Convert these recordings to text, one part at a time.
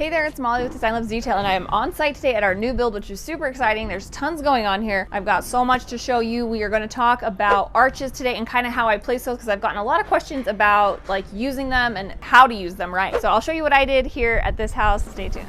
Hey there, it's Molly with Design Loves Detail, and I am on site today at our new build, which is super exciting. There's tons going on here. I've got so much to show you. We are going to talk about arches today and kind of how I place those, because I've gotten a lot of questions about like using them and how to use them right. So I'll show you what I did here at this house. Stay tuned.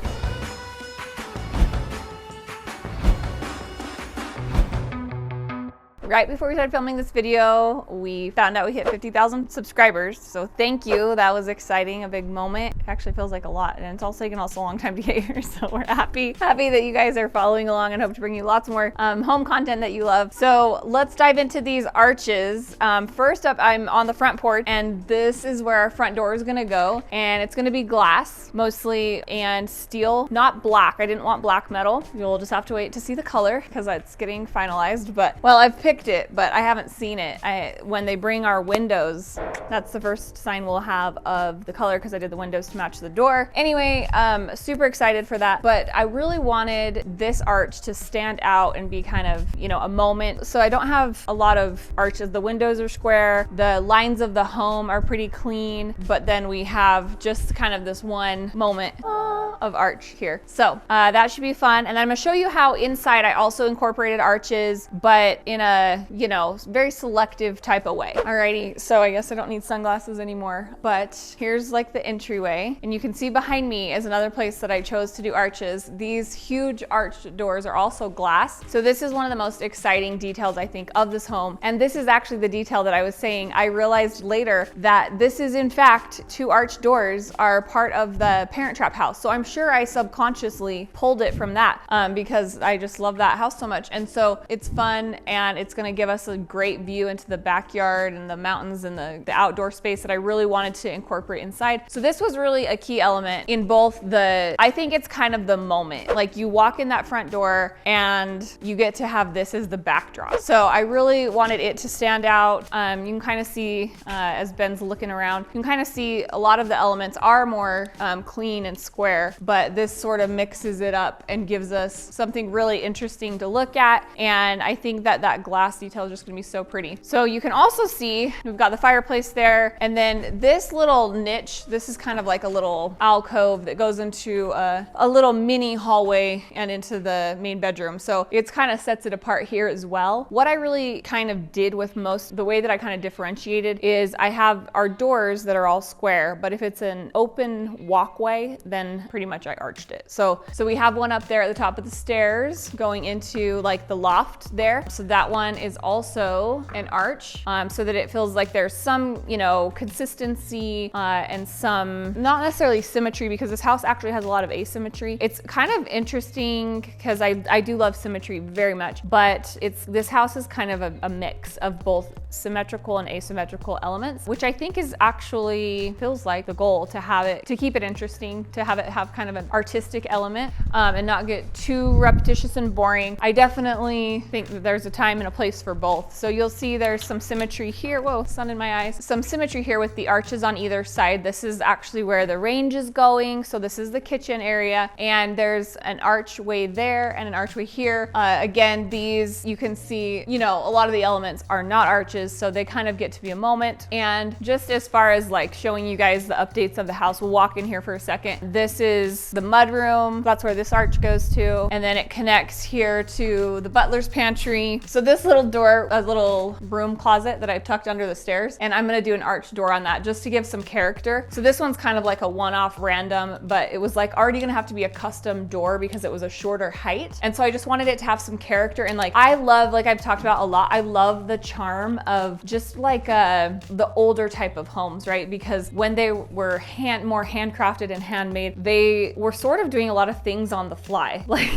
Right before we started filming this video, we found out we hit 50,000 subscribers. So thank you. That was exciting, a big moment. It actually feels like a lot, and it's also taken us a long time to get here. So we're happy that you guys are following along, and hope to bring you lots more home content that you love. So let's dive into these arches. First up, I'm on the front porch, and this is where our front door is gonna go. And it's gonna be glass mostly and steel, not black. I didn't want black metal. You'll just have to wait to see the color because it's getting finalized. But well, I've picked it, but I haven't seen it. When they bring our windows, that's the first sign we'll have of the color, because I did the windows to match the door. Anyway, super excited for that, but I really wanted this arch to stand out and be kind of, you know, a moment. So I don't have a lot of arches. The windows are square, the lines of the home are pretty clean, but then we have just kind of this one moment of arch here. So that should be fun. And then I'm gonna show you how inside I also incorporated arches, but in a, you know, very selective type of way. Alrighty, so I guess I don't need sunglasses anymore, but here's like the entryway, and you can see behind me is another place that I chose to do arches. These huge arched doors are also glass. So this is one of the most exciting details, I think, of this home. And this is actually the detail that I was saying. I realized later that this is in fact, two arched doors are part of the Parent Trap house. So I'm sure I subconsciously pulled it from that because I just love that house so much. And so it's fun, and it's gonna give us a great view into the backyard and the mountains and the outdoor space that I really wanted to incorporate inside. So this was really a key element in both I think it's kind of the moment. Like, you walk in that front door and you get to have this as the backdrop. So I really wanted it to stand out. You can kind of see, as Ben's looking around, you can kind of see a lot of the elements are more clean and square, but this sort of mixes it up and gives us something really interesting to look at. And I think that glass detail is just gonna be so pretty. So you can also see we've got the fireplace there, and then this little niche, this is kind of like a little alcove that goes into a little mini hallway and into the main bedroom. So it's kind of sets it apart here as well. What I really kind of did with the way that I kind of differentiated is I have our doors that are all square, but if it's an open walkway, then pretty much I arched it. So we have one up there at the top of the stairs going into like the loft there. So that one is also an arch, so that it feels like there's some, you know, consistency and some, not necessarily symmetry, because this house actually has a lot of asymmetry. It's kind of interesting because I do love symmetry very much, but this house is kind of a mix of both symmetrical and asymmetrical elements, which I think is actually feels like the goal, to keep it interesting, to have it have kind of an artistic element and not get too repetitious and boring. I definitely think that there's a time and a place for both. So you'll see there's some symmetry here. Whoa, sun in my eyes. Some symmetry here with the arches on either side. This is actually where the range is going. So this is the kitchen area, and there's an archway there and an archway here. Again, these, you can see, you know, a lot of the elements are not arches, so they kind of get to be a moment. And just as far as like showing you guys the updates of the house, we'll walk in here for a second. This is the mudroom. That's where this arch goes to. And then it connects here to the butler's pantry. So this little door, a little broom closet that I've tucked under the stairs, and I'm gonna do an arched door on that just to give some character. So this one's kind of like a one-off random, but it was like already gonna have to be a custom door because it was a shorter height. And so I just wanted it to have some character. And like, I love, like I've talked about a lot, I love the charm of just like the older type of homes, right? Because when they were more handcrafted and handmade, they were sort of doing a lot of things on the fly. Like,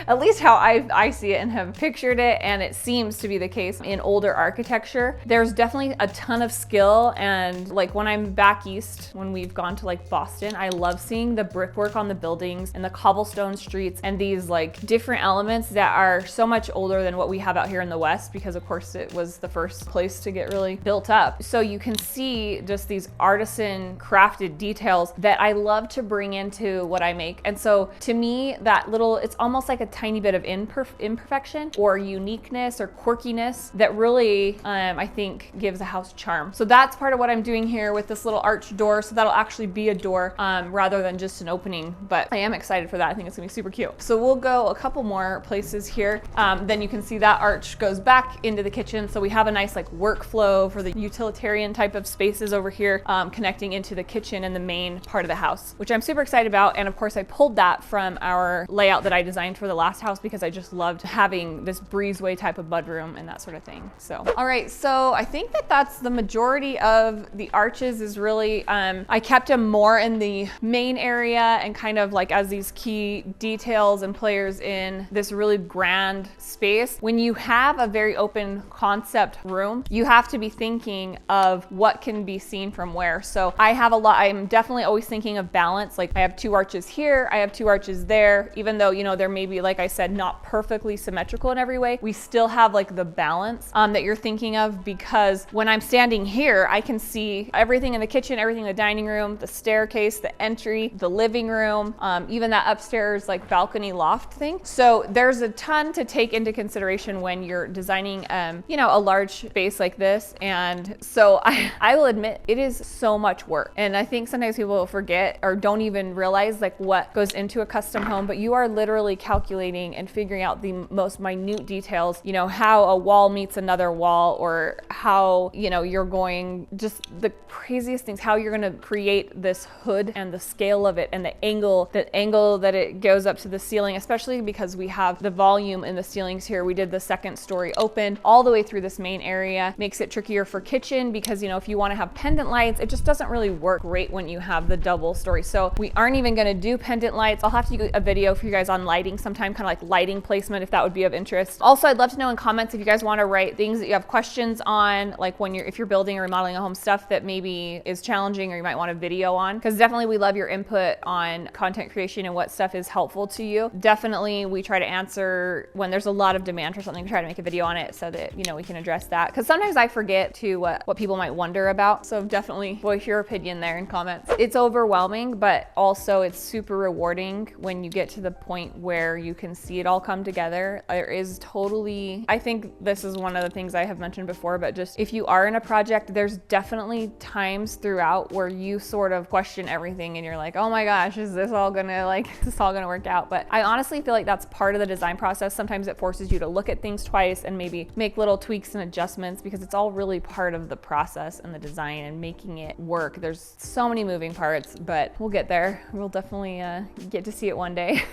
at least how I see it and have pictured it, and it seems to be the case in older architecture. There's definitely a ton of skill, and like when I'm back east, when we've gone to like Boston, I love seeing the brickwork on the buildings and the cobblestone streets and these like different elements that are so much older than what we have out here in the West, because of course it was the first place to get really built up. So you can see just these artisan crafted details that I love to bring into what I make. And so to me, that little, it's almost like like a tiny bit of imperfection or uniqueness or quirkiness that really, I think gives a house charm. So that's part of what I'm doing here with this little arch door. So that'll actually be a door rather than just an opening, but I am excited for that. I think it's gonna be super cute. So we'll go a couple more places here. Then you can see that arch goes back into the kitchen. So we have a nice like workflow for the utilitarian type of spaces over here, connecting into the kitchen and the main part of the house, which I'm super excited about. And of course I pulled that from our layout that I designed for the last house because I just loved having this breezeway type of mudroom and that sort of thing. So, all right, so I think that that's the majority of the arches is really, I kept them more in the main area and kind of like as these key details and players in this really grand space. When you have a very open concept room, you have to be thinking of what can be seen from where. So I'm definitely always thinking of balance. Like I have 2 arches here, I have 2 arches there, even though, you know, there may be, like I said, not perfectly symmetrical in every way, we still have like the balance that you're thinking of, because when I'm standing here, I can see everything in the kitchen, everything in the dining room, the staircase, the entry, the living room, even that upstairs like balcony loft thing. So there's a ton to take into consideration when you're designing, you know, a large space like this. And so I will admit it is so much work. And I think sometimes people will forget or don't even realize like what goes into a custom home, but you are literally calculating and figuring out the most minute details, you know, how a wall meets another wall, or how, you know, you're going, just the craziest things, how you're going to create this hood and the scale of it and the angle that it goes up to the ceiling, especially because we have the volume in the ceilings here. We did the second story open all the way through this main area. Makes it trickier for kitchen because, you know, if you want to have pendant lights, it just doesn't really work great when you have the double story. So we aren't even going to do pendant lights. I'll have to do a video for you guys on lighting sometime, kind of like lighting placement, if that would be of interest. Also, I'd love to know in comments if you guys want to write things that you have questions on, like if you're building or remodeling a home, stuff that maybe is challenging or you might want a video on, because definitely we love your input on content creation and what stuff is helpful to you. Definitely we try to answer when there's a lot of demand for something, we try to make a video on it so that, you know, we can address that, because sometimes I forget to what people might wonder about. So definitely voice your opinion there in comments. It's overwhelming, but also it's super rewarding when you get to the point where you can see it all come together. There is totally, I think this is one of the things I have mentioned before, but just if you are in a project, there's definitely times throughout where you sort of question everything and you're like, oh my gosh, is this all gonna work out? But I honestly feel like that's part of the design process. Sometimes it forces you to look at things twice and maybe make little tweaks and adjustments, because it's all really part of the process and the design and making it work. There's so many moving parts, but we'll get there. We'll definitely get to see it one day.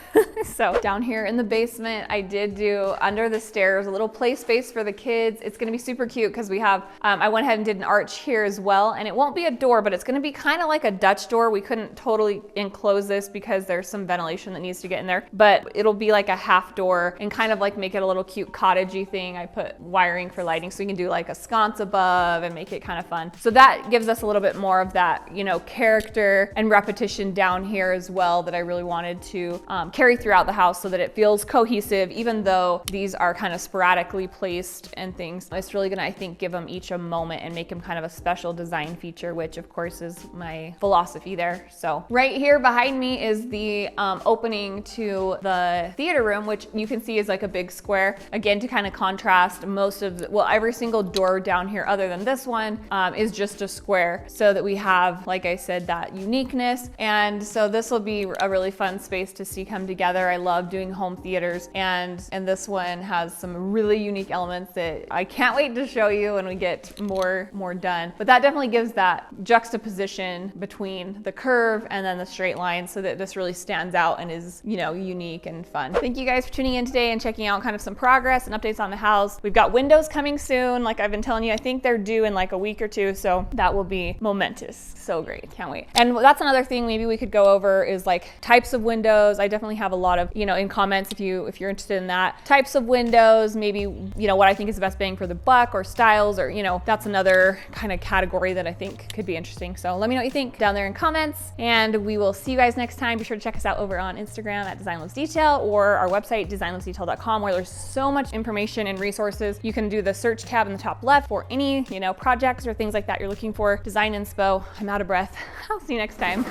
So down here in the basement, I did do under the stairs a little play space for the kids. It's gonna be super cute because we have, I went ahead and did an arch here as well, and it won't be a door, but it's gonna be kind of like a Dutch door. We couldn't totally enclose this because there's some ventilation that needs to get in there, but it'll be like a half door and kind of like make it a little cute cottagey thing. I put wiring for lighting so you can do like a sconce above and make it kind of fun. So that gives us a little bit more of that, you know, character and repetition down here as well, that I really wanted to carry throughout the house so that it feels cohesive, even though these are kind of sporadically placed and things. It's really gonna, I think, give them each a moment and make them kind of a special design feature, which of course is my philosophy there. So right here behind me is the opening to the theater room, which you can see is like a big square. Again, to kind of contrast most of the, well, every single door down here other than this one is just a square, so that we have, like I said, that uniqueness. And so this will be a really fun space to see come together. I love doing home theaters, and this one has some really unique elements that I can't wait to show you when we get more done. But that definitely gives that juxtaposition between the curve and then the straight line, so that this really stands out and is, you know, unique and fun. Thank you guys for tuning in today and checking out kind of some progress and updates on the house. We've got windows coming soon, like I've been telling you. I think they're due in like a week or two, so that will be momentous. So great, can't wait. And that's another thing maybe we could go over is like types of windows. I definitely have a lot of, you know, in comments if you're interested in that. Types of windows, maybe, you know, what I think is the best bang for the buck, or styles, or, you know, that's another kind of category that I think could be interesting. So let me know what you think down there in comments, and we will see you guys next time. Be sure to check us out over on Instagram at Design Loves Detail, or our website designlovesdetail.com, where there's so much information and resources. You can do the search tab in the top left for any, you know, projects or things like that you're looking for. Design inspo. I'm out of breath. I'll see you next time.